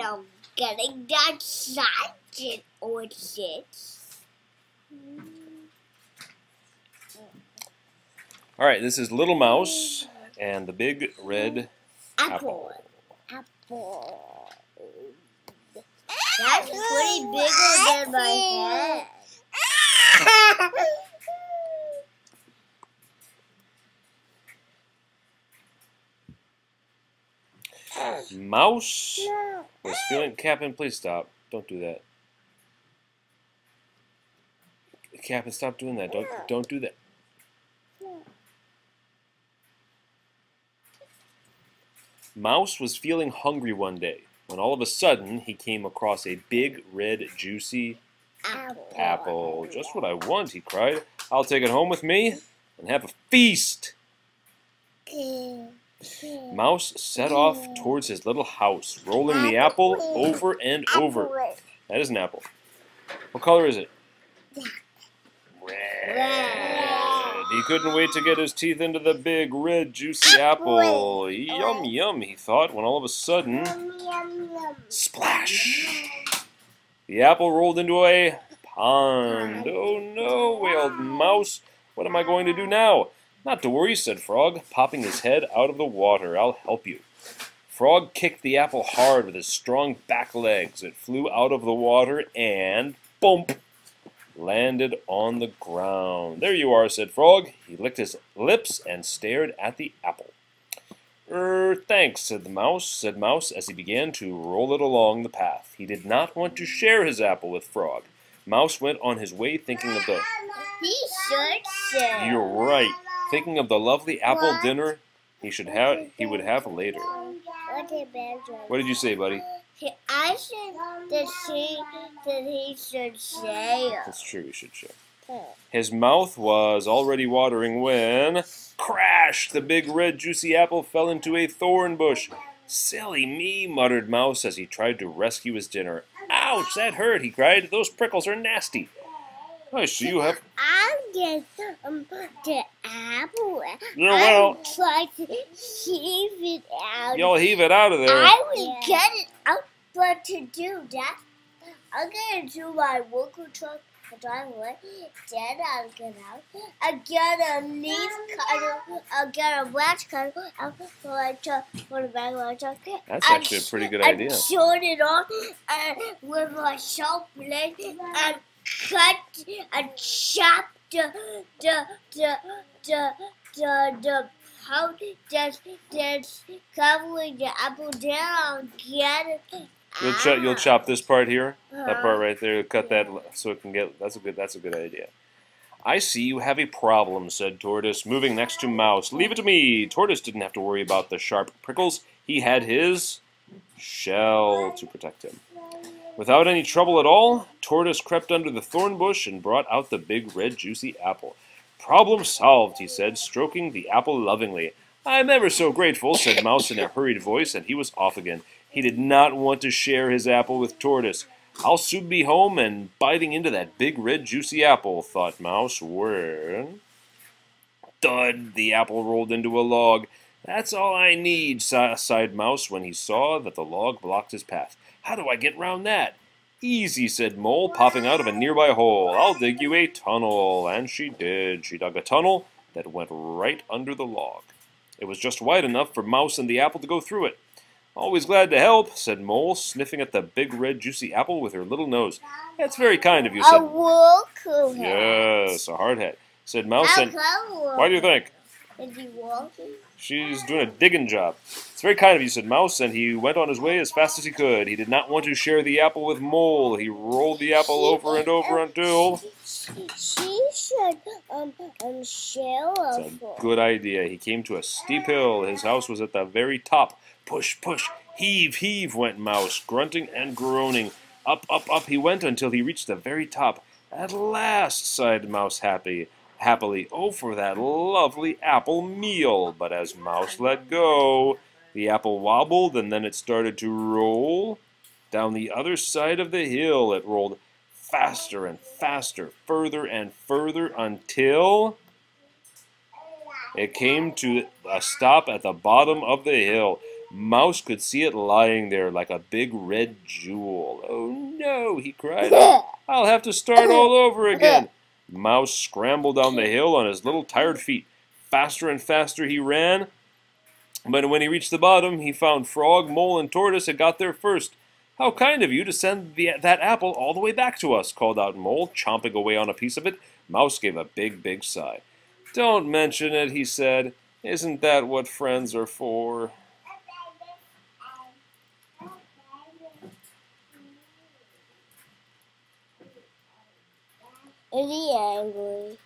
I'm getting that sergeant orders. All right, this is Little Mouse and the Big Red Apple. That's pretty bigger than my head. Mouse was feeling... Captain, please stop. Don't do that. Captain, stop doing that. Don't do that. Mouse was feeling hungry one day when all of a sudden he came across a big, red, juicy apple. Just what I want, he cried. I'll take it home with me and have a feast. Mouse set off towards his little house, rolling the apple over and over. That is an apple. What color is it? Red. He couldn't wait to get his teeth into the big, red, juicy apple. Yum, yum, he thought, when all of a sudden, splash! The apple rolled into a pond. Oh no, wailed Mouse. What am I going to do now? Not to worry, said Frog, popping his head out of the water. I'll help you. Frog kicked the apple hard with his strong back legs. It flew out of the water and, bump, landed on the ground. There you are, said Frog. He licked his lips and stared at the apple. Thanks, said Mouse as he began to roll it along the path. He did not want to share his apple with Frog. Mouse went on his way thinking of the... He should share. You're right. Thinking of the lovely apple dinner he would have later. What did you say, buddy? I said that he should share. That's true, he should share. His mouth was already watering when... Crash! The big red juicy apple fell into a thorn bush. Silly me, muttered Mouse as he tried to rescue his dinner. Ouch, that hurt, he cried. Those prickles are nasty. I see you have... I'll get the apple. Yeah, well... I'll try to heave it out. You'll heave it out of there. I will get it out, but to do that, I'm going to do my worker truck and drive away. Then I'll get out. I'll get a leaf cutter. I'll get a branch cutter. I'll put the back of my truck. That's actually a pretty good idea. And short it off with my sharp blade and cut and chop the part that's covering the apple down. Get it. You'll chop this part here, that part right there. Cut that so it can get. That's a good idea. I see you have a problem, said Tortoise, moving next to Mouse. Leave it to me. Tortoise didn't have to worry about the sharp prickles. He had his shell to protect him. Without any trouble at all, Tortoise crept under the thorn bush and brought out the big red juicy apple. Problem solved, he said, stroking the apple lovingly. I'm ever so grateful, said Mouse in a hurried voice, and he was off again. He did not want to share his apple with Tortoise. I'll soon be home and biting into that big red juicy apple, thought Mouse, when... Thud! The apple rolled into a log. That's all I need, sighed Mouse when he saw that the log blocked his path. How do I get round that? Easy, said Mole, popping out of a nearby hole. I'll dig you a tunnel. And she did. She dug a tunnel that went right under the log. It was just wide enough for Mouse and the apple to go through it. Always glad to help, said Mole, sniffing at the big red juicy apple with her little nose. That's very kind of you, said... A walker hat. Yes, a hard hat, said Mouse. And why do you think? Is he walking? She's doing a digging job. It's very kind of you, said Mouse, and he went on his way as fast as he could. He did not want to share the apple with Mole. He rolled the apple over and over until... She should share That's a good idea. He came to a steep hill. His house was at the very top. Push, push, heave, heave, went Mouse, grunting and groaning. Up, up, up he went until he reached the very top. At last, sighed Mouse happily. Oh, for that lovely apple meal. But as Mouse let go, the apple wobbled and then it started to roll. Down the other side of the hill it rolled faster and faster, further and further until it came to a stop at the bottom of the hill. Mouse could see it lying there like a big red jewel. "Oh no," he cried. "I'll have to start all over again." Mouse scrambled down the hill on his little tired feet. Faster and faster he ran. But when he reached the bottom, he found Frog, Mole, and Tortoise had got there first. "How kind of you to send that apple all the way back to us," called out Mole, chomping away on a piece of it. Mouse gave a big, big sigh. "Don't mention it," he said. "Isn't that what friends are for?" Is he angry?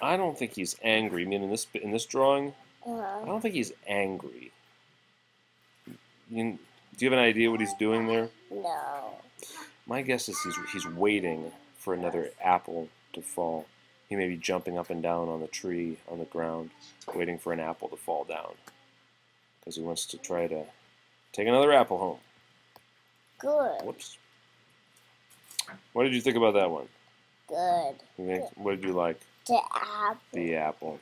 I don't think he's angry. I mean, in this drawing, Uh-huh. I don't think he's angry. Do you have an idea what he's doing there? No. My guess is he's waiting for another apple to fall. He may be jumping up and down on the tree, on the ground, waiting for an apple to fall down. Because he wants to try to take another apple home. Good. Whoops. What did you think about that one? Good. What did you like? The apple. The apple.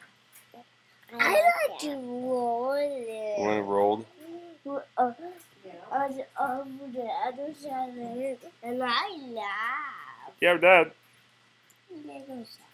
I like to roll it. When it rolled? On the other side of it, and I laugh. Yeah, Dad. Lego side.